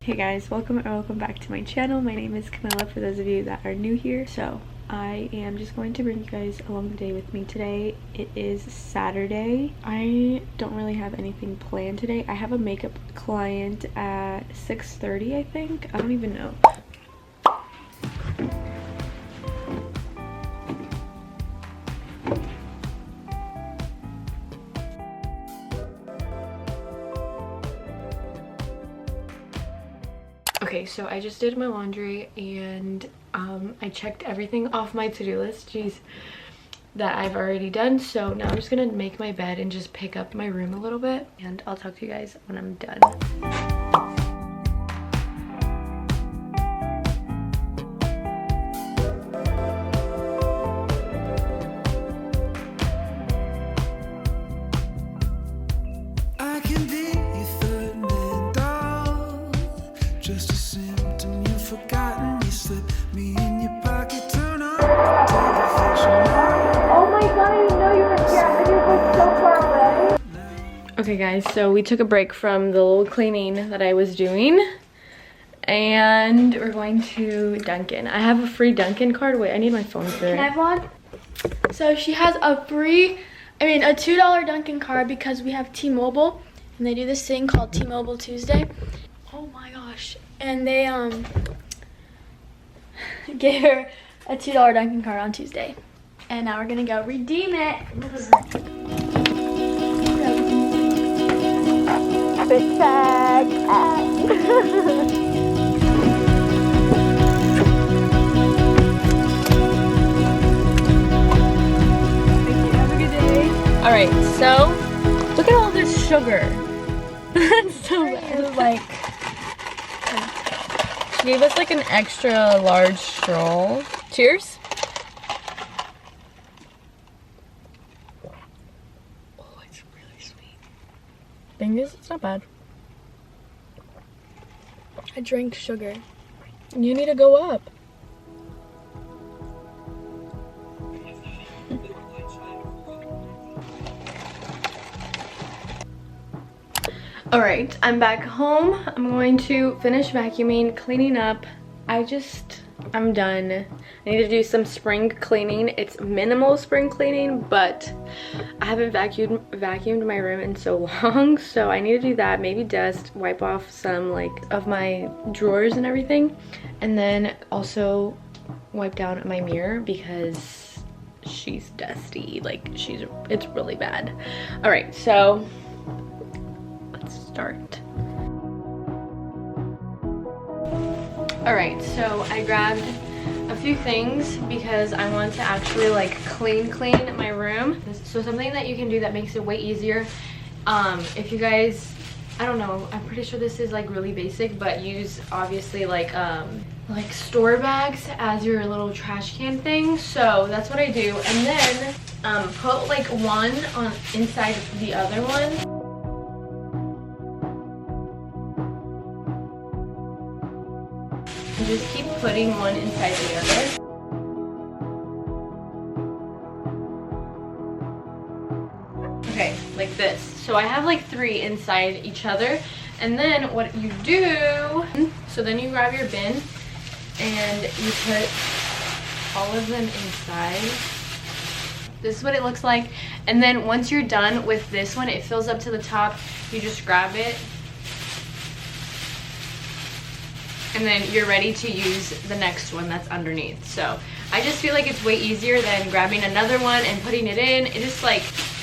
Hey guys, welcome back to my channel. My name is Camilla for those of you that are new here. So I am just going to bring you guys along the day with me today. It is Saturday. I don't really have anything planned today. I have a makeup client at 6:30, I think. I don't even know. Okay, so I just did my laundry and I checked everything off my to-do list, that I've already done. So now I'm just gonna make my bed and just pick up my room a little bit, and I'll talk to you guys when I'm done. Okay guys, so we took a break from the little cleaning that I was doing and we're going to Dunkin'. I have a free Dunkin' card. Wait, I need my phone for it. Can I vlog? So she has a $2 Dunkin' card because we have T-Mobile and they do this thing called T-Mobile Tuesday. Oh my gosh. And they gave her a $2 Dunkin' card on Tuesday. And now we're gonna go redeem it. Big tag. Thank you. Have a good day. All right, so look at all this sugar. That's so bad. Like, she gave us like an extra large straw. Cheers. Thing is, it's not bad. I drank sugar. You need to go up. All right, I'm back home. I'm going to finish vacuuming, cleaning up. I'm done. I need to do some spring cleaning. It's minimal spring cleaning, but I haven't vacuumed my room in so long, so I need to do that. Maybe dust, wipe off some of my drawers and everything, and then also wipe down my mirror because she's dusty. It's really bad. All right, so let's start. All right, so I grabbed a few things because I want to actually clean my room. So something that you can do that makes it way easier, if you guys, I don't know, I'm pretty sure this is really basic, but use obviously store bags as your little trash can thing. So that's what I do, and then put one on inside the other one. Just keep putting one inside the other. Okay, like this. So I have 3 inside each other, and then what you do, so then you grab your bin and you put all of them inside. This is what it looks like, and then once you're done with this one, it fills up to the top, you just grab it, and then you're ready to use the next one that's underneath. So I just feel like it's way easier than grabbing another one and putting it in. It just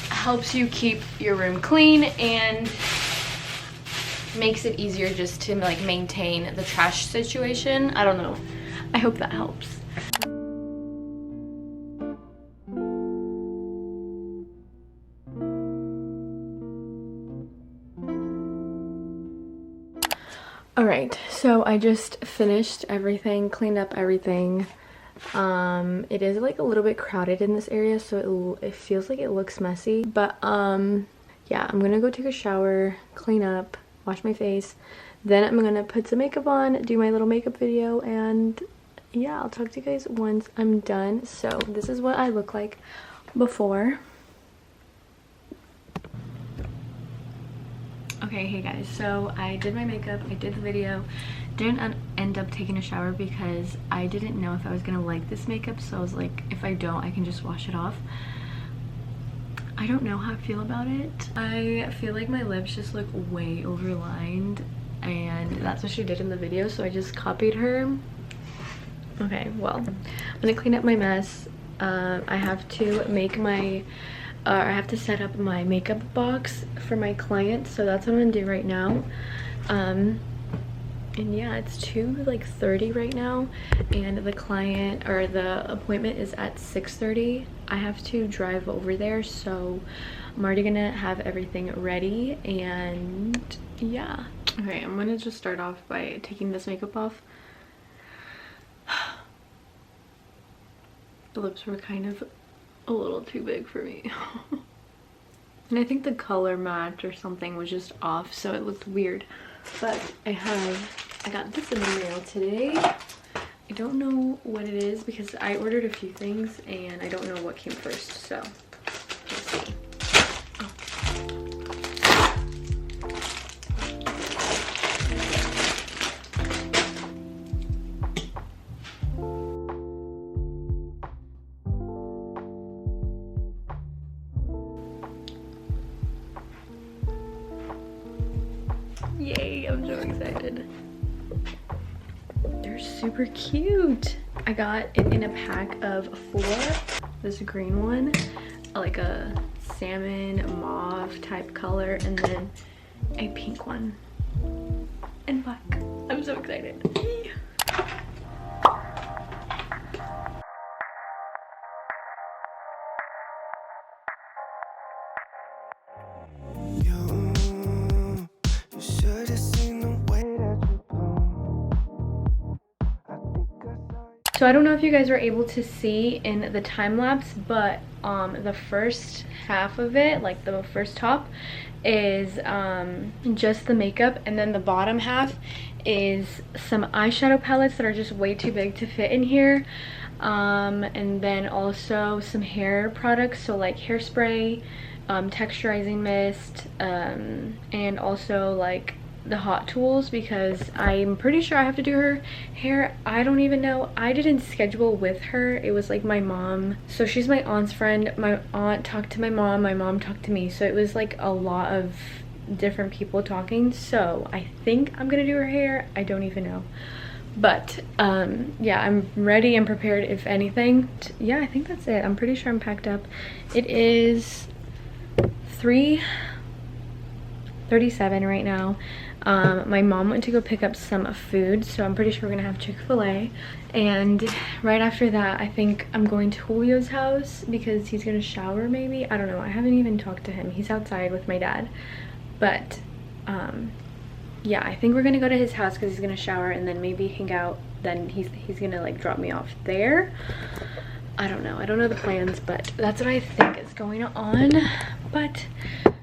helps you keep your room clean and makes it easier just to maintain the trash situation. I don't know. I hope that helps. Alright, so I just finished everything, cleaned up everything. It is a little bit crowded in this area, so it feels like it looks messy. But yeah, I'm gonna go take a shower, clean up, wash my face. Then I'm gonna put some makeup on, do my little makeup video, and yeah, I'll talk to you guys once I'm done. So this is what I look like before. Okay, hey guys, so I did my makeup, I did the video, didn't end up taking a shower because I didn't know if I was gonna like this makeup, so I was like, if I don't, I can just wash it off. I don't know how I feel about it. I feel like my lips just look way overlined, and that's what she did in the video, so I just copied her. Okay, well, I'm gonna clean up my mess. I have to make my I have to set up my makeup box for my client, so that's what I'm gonna do right now. And yeah, it's 2:30 right now, and the client or the appointment is at 6:30. I have to drive over there, so I'm already gonna have everything ready, and yeah. Okay, I'm gonna just start off by taking this makeup off. The lips were kind of a little too big for me. And I think the color match or something was just off, so it looked weird. But I got this in the mail today. I don't know what it is because I ordered a few things and I don't know what came first, so let's see. Yay, I'm so excited. They're super cute. I got it in a pack of 4. This green one, like a salmon mauve type color, and then a pink one and black. I'm so excited. So I don't know if you guys were able to see in the time lapse, but the first half of it, like the first top, is just the makeup, and then the bottom half is some eyeshadow palettes that are just way too big to fit in here, and then also some hair products, so like hairspray, texturizing mist, and also like the hot tools, because I'm pretty sure I have to do her hair. I don't even know, I didn't schedule with her. It was like my mom, so she's my aunt's friend. My aunt talked to my mom talked to me, so it was like a lot of different people talking. So I think I'm gonna do her hair, I don't even know, but yeah, I'm ready and prepared if anything. Yeah, I think that's it. I'm pretty sure I'm packed up. It is 3:37 right now. My mom went to go pick up some food, so I'm pretty sure we're gonna have Chick-fil-A, and right after that I think I'm going to Julio's house because he's gonna shower maybe. I don't know, I haven't even talked to him. He's outside with my dad, but yeah, I think we're gonna go to his house because he's gonna shower and then maybe hang out. Then he's gonna like drop me off there. I don't know the plans, but that's what I think is going on. But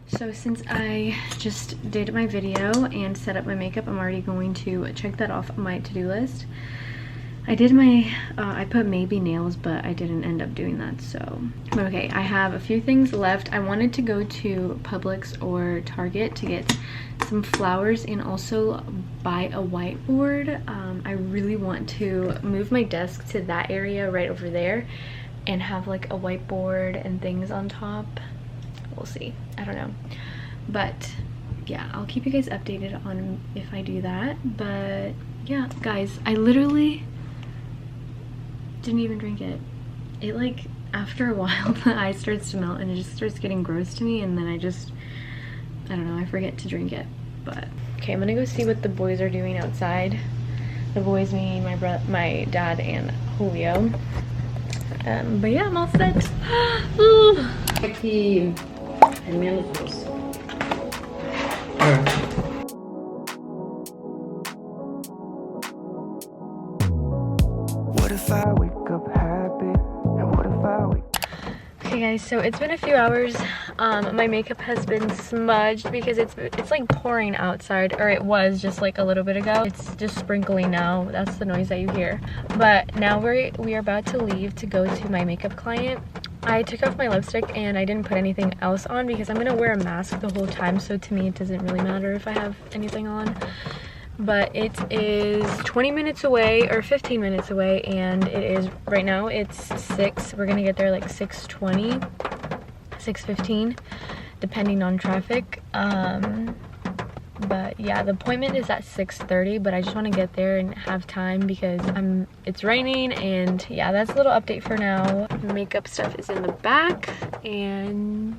so since I just did my video and set up my makeup, I'm already going to check that off my to-do list. I did my, I put maybe nails, but I didn't end up doing that, so. Okay, I have a few things left. I wanted to go to Publix or Target to get some flowers and also buy a whiteboard. I really want to move my desk to that area right over there and have like a whiteboard and things on top. We'll see, I don't know, but yeah, I'll keep you guys updated on if I do that. But yeah, guys, I literally didn't even drink it. It like, after a while the ice starts to melt and it just starts getting gross to me, and then I don't know, I forget to drink it. But okay, I'm gonna go see what the boys are doing outside. The boys meaning my dad and Julio. But yeah, I'm all set. Aqui é menos doce. What if I wake up happy? And what if I wake Okay guys, so it's been a few hours. My makeup has been smudged because it's like pouring outside, or it was just like a little bit ago. It's just sprinkling now. That's the noise that you hear. But now we are about to leave to go to my makeup client. I took off my lipstick and I didn't put anything else on because I'm gonna wear a mask the whole time, so to me it doesn't really matter if I have anything on. But it is 20 minutes away or 15 minutes away, and it is right now it's 6. We're gonna get there like 6:20, 6:15 depending on traffic. But yeah, the appointment is at 6:30, but I just want to get there and have time because it's raining. And yeah, that's a little update for now. Makeup stuff is in the back, and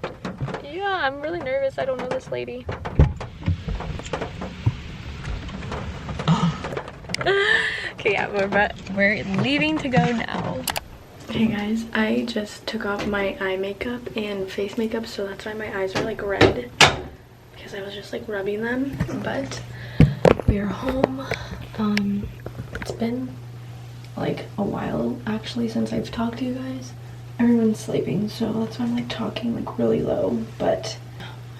yeah, I'm really nervous. I don't know this lady. Okay, yeah, we're leaving to go now. Hey guys, I just took off my eye makeup and face makeup, so that's why my eyes are like red, because I was just like rubbing them. But we are home. It's been like a while actually since I've talked to you guys. Everyone's sleeping, so that's why I'm like talking like really low. But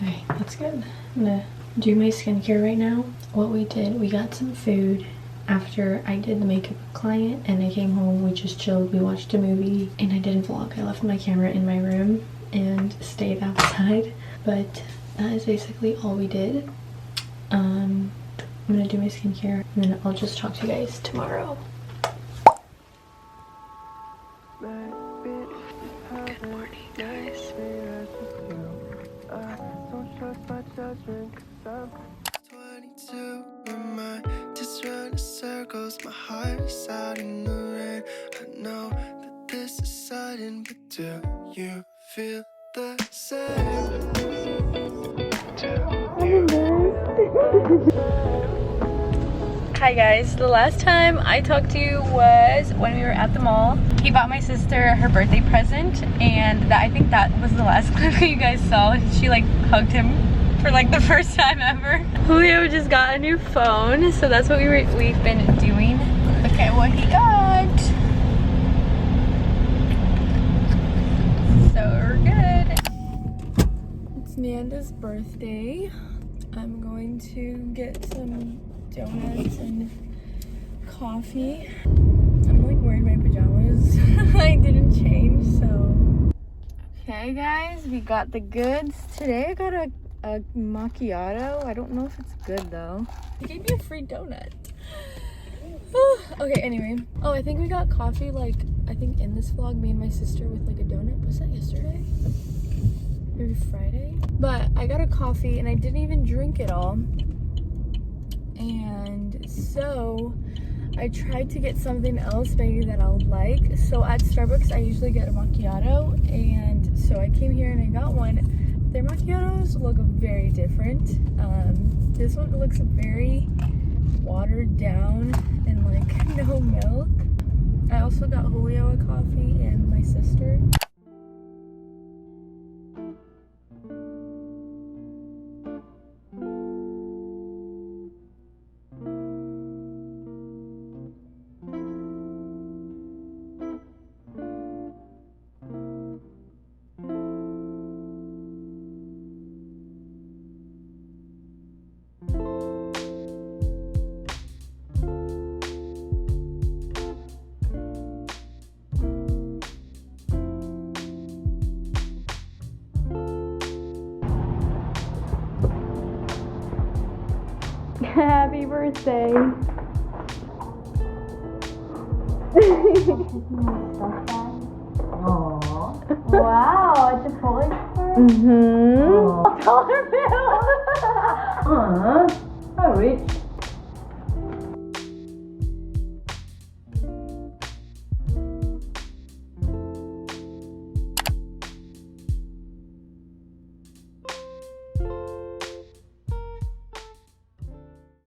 okay, that's good. I'm gonna do my skincare right now. What we did, we got some food after I did the makeup client, and I came home, we just chilled, we watched a movie, and I didn't vlog. I left my camera in my room and stayed outside, but that is basically all we did. I'm gonna do my skincare and then I'll just talk to you guys tomorrow. Good morning, guys. 22 when my just run circles, my heart is out in the rain. I know that this is sudden, but do you feel the same? Hi guys, the last time I talked to you was when we were at the mall. He bought my sister her birthday present, and I think that was the last clip you guys saw. She like hugged him for like the first time ever. Julio just got a new phone, so that's what we've been doing. Look at what he got. So we're good. It's Neanda's birthday. I'm going to get some donuts and coffee. I'm like wearing my pajamas. I didn't change, so. Okay guys, we got the goods. Today I got a macchiato. I don't know if it's good though. He gave me a free donut. Okay, anyway. Oh, I think we got coffee like, I think in this vlog, me and my sister with like a donut. Was that yesterday? Maybe Friday? But I got a coffee and I didn't even drink it all. And so I tried to get something else maybe that I'll like. So at Starbucks I usually get a macchiato, and so I came here and I got one. Their macchiatos look very different. This one looks very watered down and like no milk. I also got Julio a coffee and my sister. Happy birthday. Wow, it's a Polish bird? Mm-hmm. How rich.